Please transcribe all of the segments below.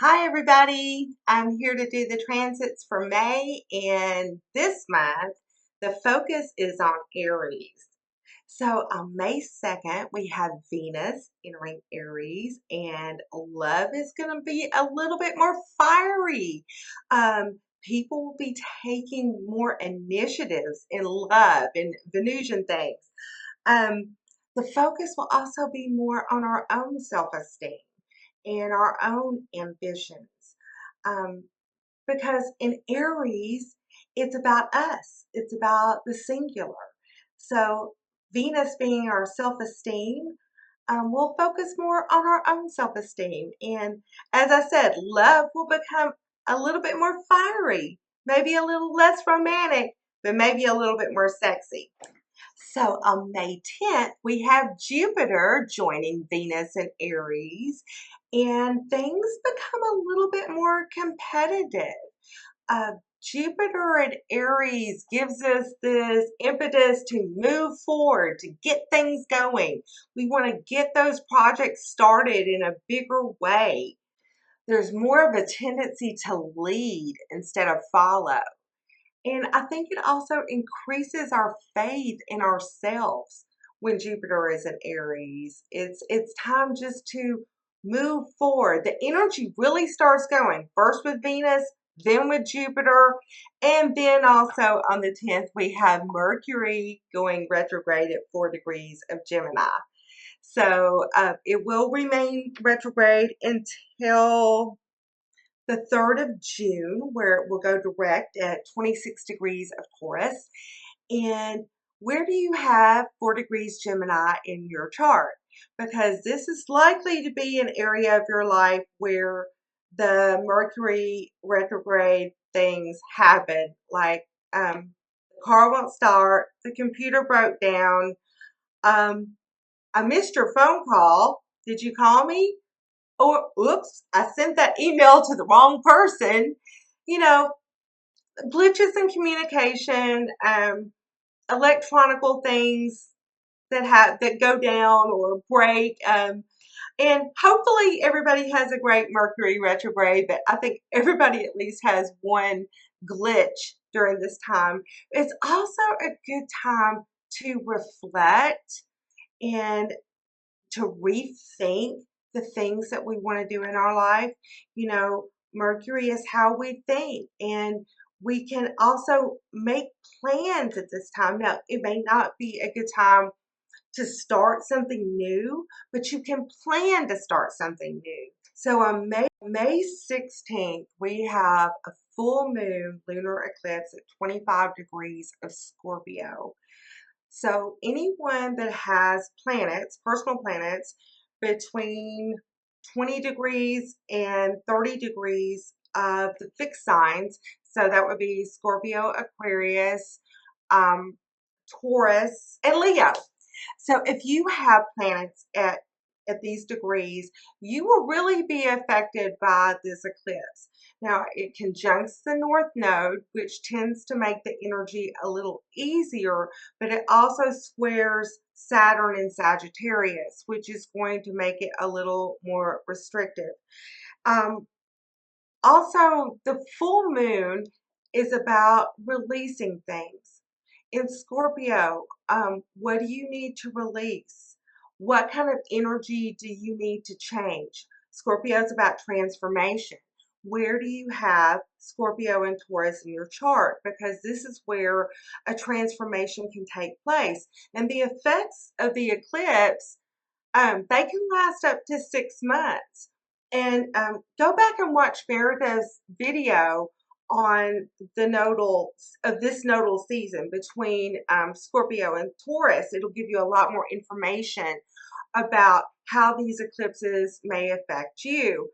Hi everybody, I'm here to do the transits for May, and this month the focus is on Aries. So on May 2nd we have Venus entering Aries, and love is going to be a little bit more fiery. People will be taking more initiatives in love and Venusian things. Um, the focus will also be more on our own self-esteem and our own ambitions. Um, because in Aries, it's about us, it's about the singular. So, Venus being our self esteem, we'll focus more on our own self esteem. And as I said, love will become a little bit more fiery, maybe a little less romantic, but maybe a little bit more sexy. So on May 10th, we have Jupiter joining Venus in Aries, and things become a little bit more competitive. Uh, Jupiter in Aries gives us this impetus to move forward, to get things going. We want to get those projects started in a bigger way. There's more of a tendency to lead instead of follow. And I think it also increases our faith in ourselves when Jupiter is in Aries. It's time just to move forward. The energy really starts going first with Venus, then with Jupiter, and then also on the 10th we have Mercury going retrograde at 4 degrees of Gemini. So it will remain retrograde until the 3rd of June, where it will go direct at 26 degrees of Taurus. And where do you have 4 degrees Gemini in your chart? Because this is likely to be an area of your life where the Mercury retrograde things happen, like the car won't start, the computer broke down, um, I missed your phone call. Did you call me? Or oops, I sent that email to the wrong person. You know, glitches in communication, electronical things that go down or break. And hopefully everybody has a great Mercury retrograde, but I think everybody at least has one glitch during this time. It's also a good time to reflect and to rethink the things that we want to do in our life. You know, Mercury is how we think, and we can also make plans at this time. Now, it may not be a good time to start something new, but you can plan to start something new. So on May 16th, we have a full moon lunar eclipse at 25 degrees of Scorpio. So anyone that has planets, personal planets, between 20 degrees and 30 degrees of the fixed signs, so that would be Scorpio, Aquarius, um, Taurus, and Leo. So if you have planets at these degrees, you will really be affected by this eclipse. Now, it conjuncts the North Node, which tends to make the energy a little easier, but it also squares Saturn and Sagittarius, which is going to make it a little more restrictive. Um, Also, the full moon is about releasing things. In Scorpio, what do you need to release? What kind of energy do you need to change? Scorpio is about transformation. Where do you have Scorpio and Taurus in your chart? Because this is where a transformation can take place. And the effects of the eclipse, they can last up to 6 months. And go back and watch Meredith's video on the nodal of this nodal season between Scorpio and Taurus. It'll give you a lot more information about how these eclipses may affect you.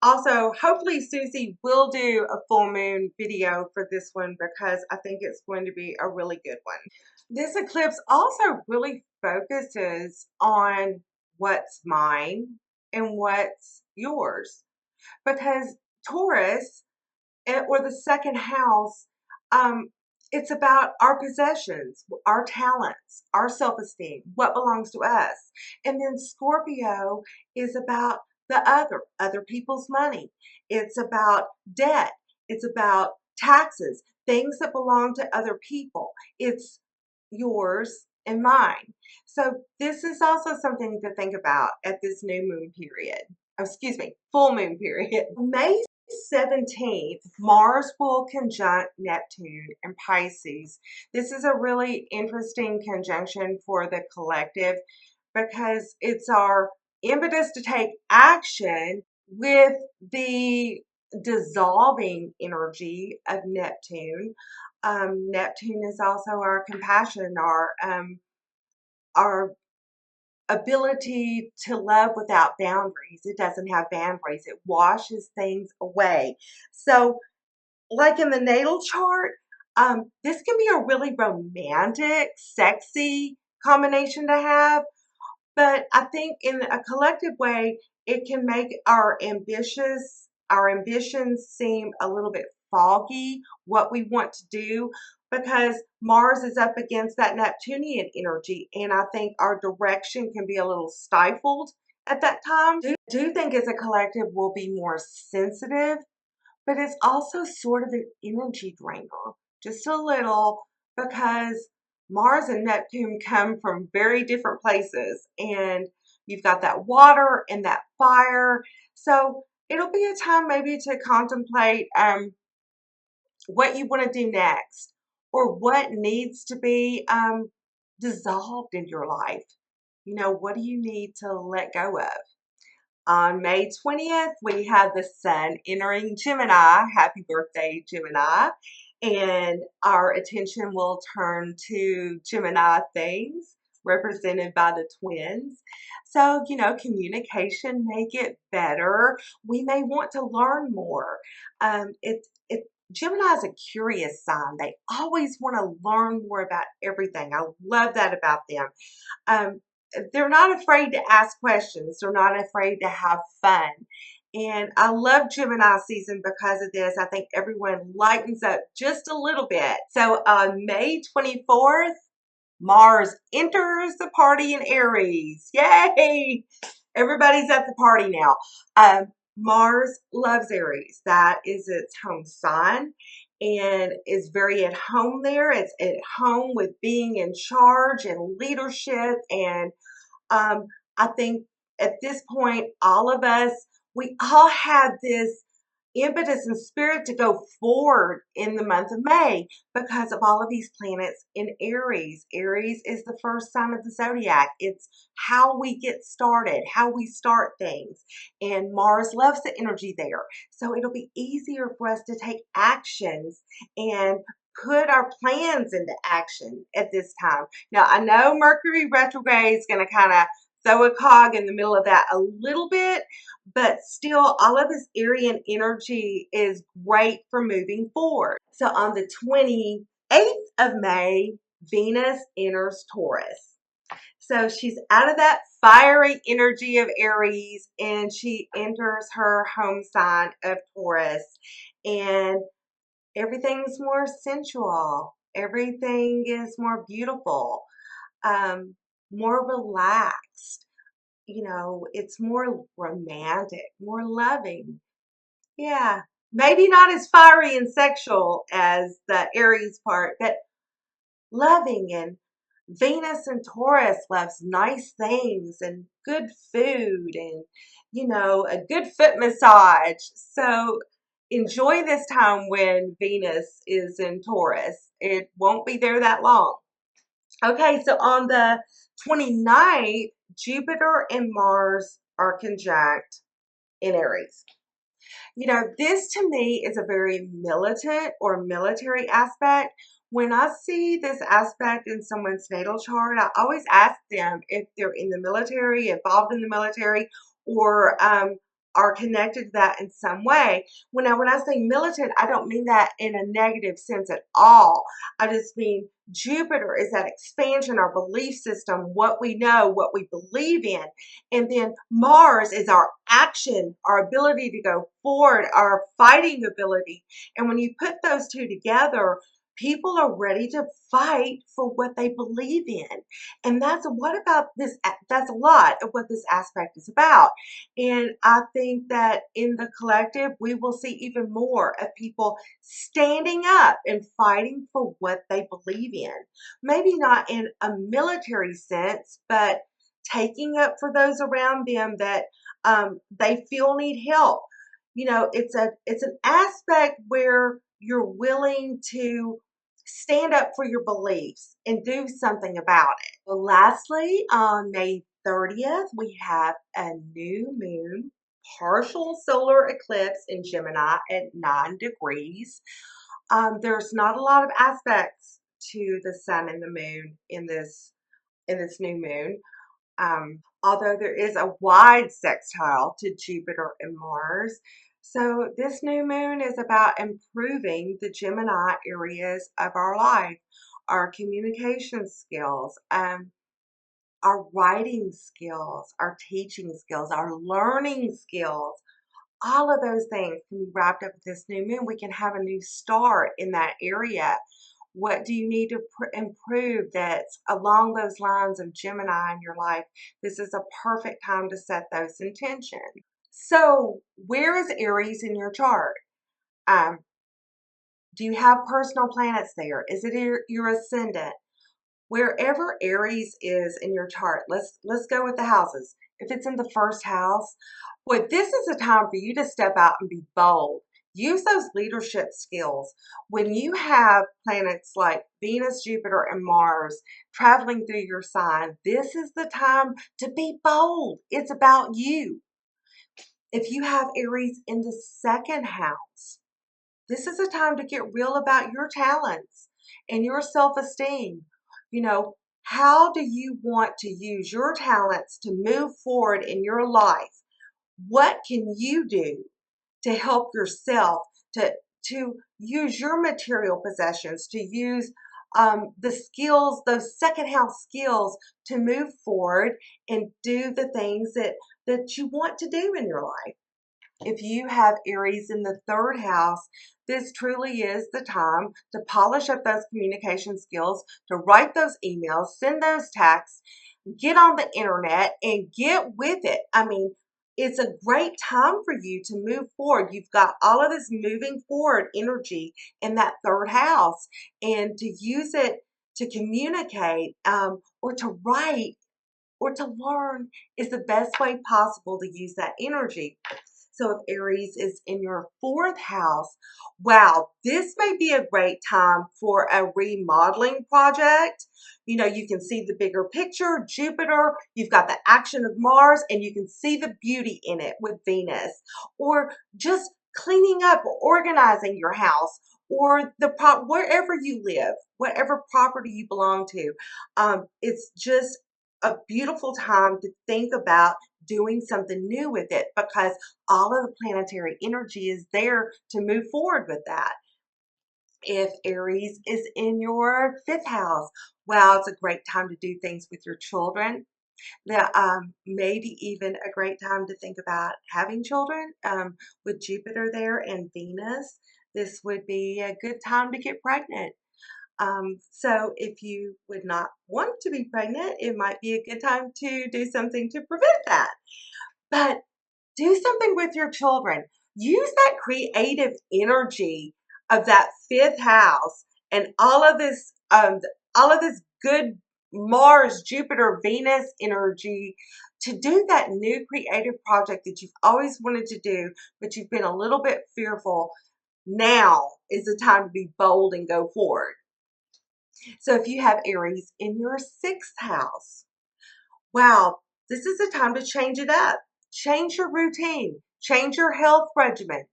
Also, hopefully Susie will do a full moon video for this one because I think it's going to be a really good one. This eclipse also really focuses on what's mine and what's yours, because Taurus, or the second house, um, it's about our possessions, our talents, our self-esteem, what belongs to us. And then Scorpio is about the other people's money. It's about debt. It's about taxes, things that belong to other people. It's yours and mine. So this is also something to think about at this new moon period. Oh, excuse me, full moon period. May 17th, Mars will conjunct Neptune in Pisces. This is a really interesting conjunction for the collective because it's our impetus to take action with the dissolving energy of Neptune. Neptune is also our compassion, our ability to love without boundaries. It doesn't have boundaries. It washes things away. So, like in the natal chart, this can be a really romantic, sexy combination to have. But I think in a collective way, it can make our ambitions seem a little bit foggy, what we want to do, because Mars is up against that Neptunian energy. And I think our direction can be a little stifled at that time. I do think as a collective, we'll be more sensitive, but it's also sort of an energy drainer, just a little, because Mars and Neptune come from very different places, and you've got that water and that fire. So it'll be a time maybe to contemplate what you want to do next, or what needs to be dissolved in your life. You know, what do you need to let go of? On May 20th, we have the Sun entering Gemini. Happy birthday, Gemini. And our attention will turn to Gemini things represented by the twins. So, you know, communication may get better. We may want to learn more. Gemini is a curious sign. They always want to learn more about everything. I love that about them. Um, they're not afraid to ask questions. They're not afraid to have fun. And I love Gemini season because of this. I think everyone lightens up just a little bit. So on May 24th, Mars enters the party in Aries. Yay! Everybody's at the party now. Mars loves Aries. That is its home sign and is very at home there. It's at home with being in charge and leadership. And I think at this point, all of us, we all have this impetus and spirit to go forward in the month of May because of all of these planets in Aries. Aries is the first sign of the zodiac. It's how we get started, how we start things. And Mars loves the energy there. So it'll be easier for us to take actions and put our plans into action at this time. Now, I know Mercury retrograde is going to kind of throw a cog in the middle of that a little bit, but still all of this Aryan energy is great for moving forward. So on the 28th of May, Venus enters Taurus. So she's out of that fiery energy of Aries and she enters her home sign of Taurus. And everything's more sensual. Everything is more beautiful, more relaxed. You know, it's more romantic, more loving. Yeah. Maybe not as fiery and sexual as the Aries part, but loving. And Venus and Taurus loves nice things and good food and, you know, a good foot massage. So enjoy this time when Venus is in Taurus. It won't be there that long. Okay, so on the 29th, Jupiter and Mars are conjunct in Aries. You know, this to me is a very militant or military aspect. When I see this aspect in someone's natal chart, I always ask them if they're in the military, involved in the military, or are connected to that in some way. When I say militant, I don't mean that in a negative sense at all. I just mean Jupiter is that expansion, our belief system, what we know, what we believe in. And then Mars is our action, our ability to go forward, our fighting ability. And when you put those two together, People are ready to fight for what they believe in. And that's what about this, that's a lot of what this aspect is about. And I think that in the collective, we will see even more of people standing up and fighting for what they believe in. Maybe not in a military sense, but taking up for those around them that they feel need help. It's an aspect where you're willing to stand up for your beliefs and do something about it. Well, lastly, on May 30th, we have a new moon, partial solar eclipse in Gemini at 9 degrees. There's not a lot of aspects to the sun and the moon in this new moon. Although there is a wide sextile to Jupiter and Mars. So this new moon is about improving the Gemini areas of our life, our communication skills, our writing skills, our teaching skills, our learning skills. All of those things can be wrapped up with this new moon. We can have a new start in that area. What do you need to improve that's along those lines of Gemini in your life? This is a perfect time to set those intentions. So, where is Aries in your chart? Um, do you have personal planets there? Is it your ascendant? Wherever Aries is in your chart, let's go with the houses. If it's in the first house, well, this is a time for you to step out and be bold. Use those leadership skills. When you have planets like Venus, Jupiter, and Mars traveling through your sign, this is the time to be bold. It's about you. If you have Aries in the second house, this is a time to get real about your talents and your self-esteem. How do you want to use your talents to move forward in your life? What can you do to help yourself to use your material possessions, to use the skills, those second house skills to move forward and do the things that you want to do in your life? If you have Aries in the third house, this truly is the time to polish up those communication skills, to write those emails, send those texts, get on the internet and get with it. I mean, it's a great time for you to move forward. You've got all of this moving forward energy in that third house, and to use it to communicate or to write or to learn is the best way possible to use that energy. So if Aries is in your fourth house, wow, this may be a great time for a remodeling project. You can see the bigger picture, Jupiter, you've got the action of Mars, and you can see the beauty in it with Venus. Or just cleaning up or organizing your house or wherever you live, whatever property you belong to. It's just a beautiful time to think about doing something new with it because all of the planetary energy is there to move forward with that. If Aries is in your fifth house, well, it's a great time to do things with your children. Maybe even a great time to think about having children with Jupiter there and Venus. This would be a good time to get pregnant. So if you would not want to be pregnant, it might be a good time to do something to prevent that. But do something with your children. Use that creative energy of that fifth house and all of this good Mars, Jupiter, Venus energy to do that new creative project that you've always wanted to do, but you've been a little bit fearful. Now is the time to be bold and go forward. So if you have Aries in your sixth house, wow, this is a time to change it up. Change your routine. Change your health regimen.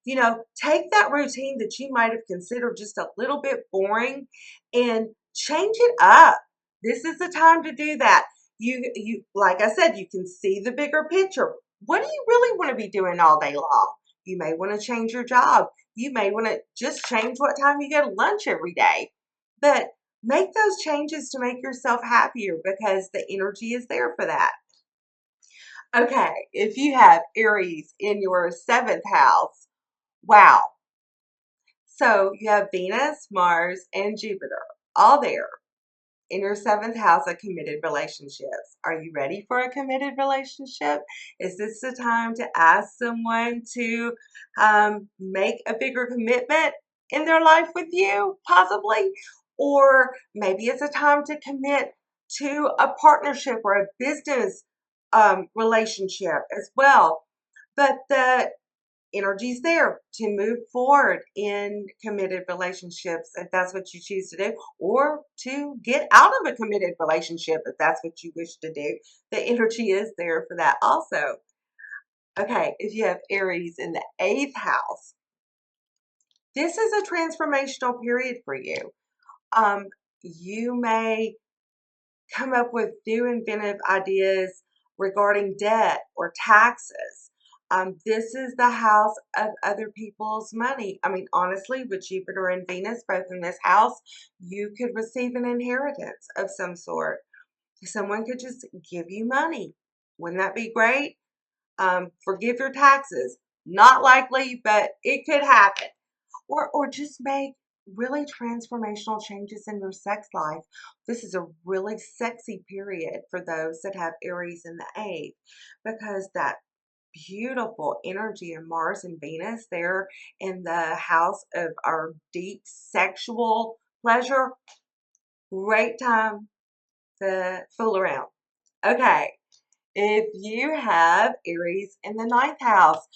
Take that routine that you might have considered just a little bit boring and change it up. This is the time to do that. You like I said, you can see the bigger picture. What do you really want to be doing all day long? You may want to change your job. You may want to just change what time you go to lunch every day. But make those changes to make yourself happier because the energy is there for that. Okay, if you have Aries in your seventh house, wow. So you have Venus, Mars, and Jupiter all there in your 7th house of committed relationships. Are you ready for a committed relationship? Is this the time to ask someone to make a bigger commitment in their life with you, possibly? Or maybe it's a time to commit to a partnership or a business relationship as well. But the energy's there to move forward in committed relationships if that's what you choose to do, or to get out of a committed relationship if that's what you wish to do. The energy is there for that also. Okay, if you have Aries in the 8th house, this is a transformational period for you. You may come up with new inventive ideas regarding debt or taxes. This is the house of other people's money. I mean, honestly, with Jupiter and Venus both in this house, you could receive an inheritance of some sort. Someone could just give you money. Wouldn't that be great? Forgive your taxes. Not likely, but it could happen. Or just make really transformational changes in your sex life. This is a really sexy period for those that have Aries in the 8th, because that beautiful energy of Mars and Venus there in the house of our deep sexual pleasure. Great time to fool around. Okay, if you have Aries in the 9th house.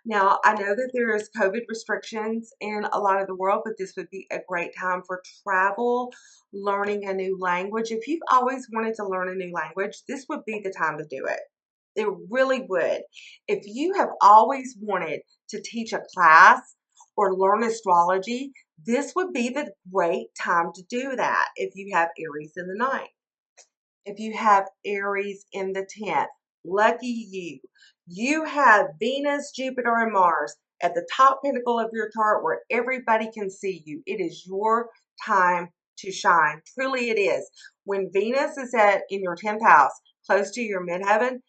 Now, I know that there is COVID restrictions in a lot of the world, but this would be a great time for travel, learning a new language. If you've always wanted to learn a new language, this would be the time to do it. It really would. If you have always wanted to teach a class or learn astrology, this would be the great time to do that if you have Aries in the 9th. If you have Aries in the 10th, lucky you. You have Venus, Jupiter, and Mars at the top pinnacle of your chart where everybody can see you. It is your time to shine. Truly it is. When Venus is in your 10th house, close to your midheaven,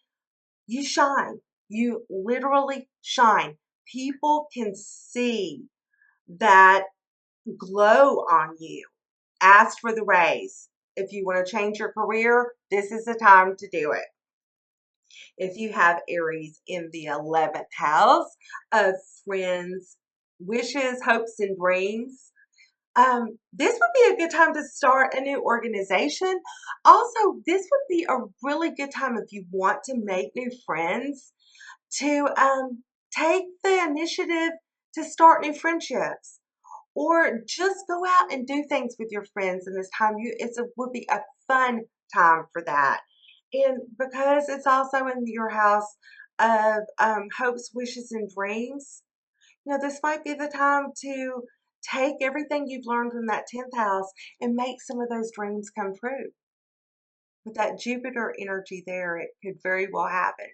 you shine. You literally shine. People can see that glow on you. Ask for the raise. If you want to change your career, this is the time to do it. If you have Aries in the 11th house of friends, wishes, hopes, and dreams, this would be a good time to start a new organization. Also, this would be a really good time if you want to make new friends to take the initiative to start new friendships, or just go out and do things with your friends in this time. It would be a fun time for that. And because it's also in your house of hopes, wishes, and dreams, this might be the time to take everything you've learned from that 10th house and make some of those dreams come true. With that Jupiter energy there, it could very well happen.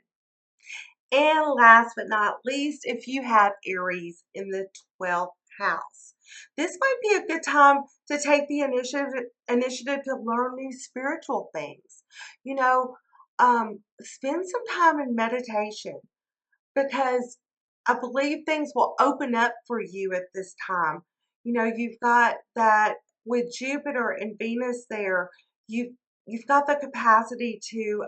And last but not least, if you have Aries in the 12th house, this might be a good time to take the initiative to learn new spiritual things. Spend some time in meditation, because I believe things will open up for you at this time. You've got that with Jupiter and Venus there. You've got the capacity to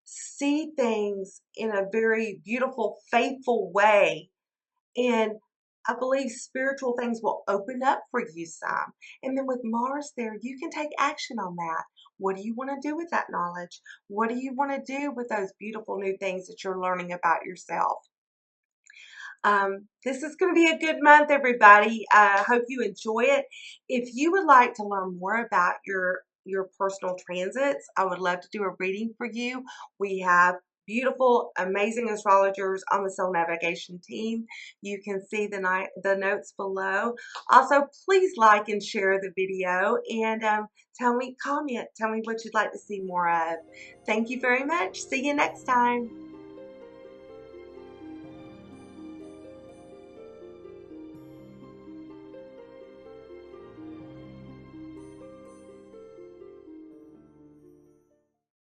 see things in a very beautiful, faithful way. And I believe spiritual things will open up for you some. And then with Mars there, you can take action on that. What do you want to do with that knowledge? What do you want to do with those beautiful new things that you're learning about yourself? This is going to be a good month, everybody. I hope you enjoy it. If you would like to learn more about your personal transits, I would love to do a reading for you. We have beautiful, amazing astrologers on the Soul Navigation team. You can see the notes below. Also, please like and share the video, and comment, tell me what you'd like to see more of. Thank you very much. See you next time.